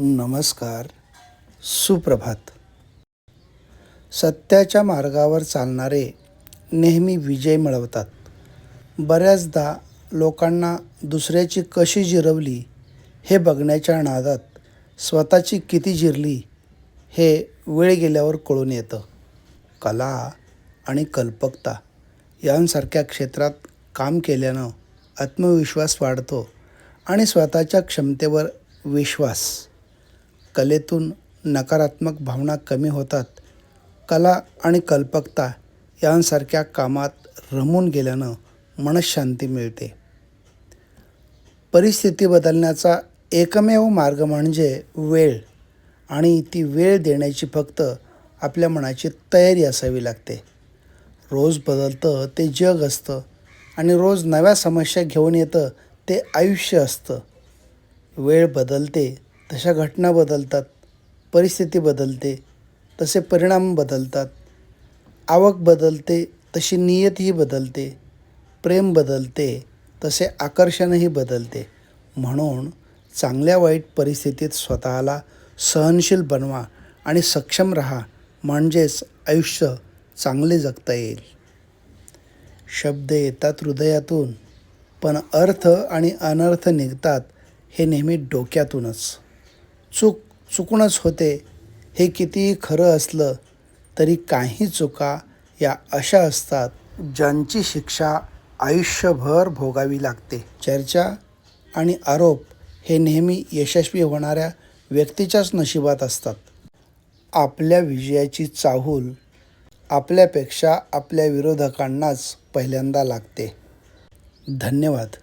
नमस्कार, सुप्रभात. सत्याच्या मार्गावर चालणारे नेहमी विजय मिळवतात. बऱ्याचदा लोकांना दुसऱ्याची कशी जिरवली हे बघण्याच्या नादात स्वतःची किती जिरली हे वेळ गेल्यावर कळून येतं. कला आणि कल्पकता यांसारख्या क्षेत्रात काम केल्यानं आत्मविश्वास वाढतो आणि स्वतःच्या क्षमतेवर विश्वास. कलेतून नकारात्मक भावना कमी होतात. कला आणि कल्पकता यांसारख्या कामात रमून गेल्यानं मनःशांती मिळते. परिस्थिती बदलण्याचा एकमेव मार्ग म्हणजे वेळ, आणि ती वेळ देण्याची फक्त आपल्या मनाची तयारी असावी लागते. रोज बदलतं ते जग असतं आणि रोज नव्या समस्या घेऊन येतं ते आयुष्य असतं. वेळ बदलते तशा घटना बदलतात, परिस्थिती बदलते तसे परिणाम बदलतात, आवक बदलते तशी नियतीही बदलते, प्रेम बदलते तसे आकर्षणही बदलते. म्हणून चांगल्या वाईट परिस्थितीत स्वतःला सहनशील बनवा आणि सक्षम राहा, म्हणजेच आयुष्य चांगले जगता येईल. शब्द येतात हृदयातून, पण अर्थ आणि अनर्थ निघतात हे नेहमी डोक्यातूनच. चुकूनच होते हे कितीही खरं असलं तरी काही चुका या अशा असतात ज्यांची शिक्षा आयुष्यभर भोगावी लागते. चर्चा आणि आरोप हे नेहमी यशस्वी होणाऱ्या व्यक्तीच्याच नशिबात असतात. आपल्या विजयाची चाहूल आपल्यापेक्षा आपल्या विरोधकांनाच पहिल्यांदा लागते. धन्यवाद.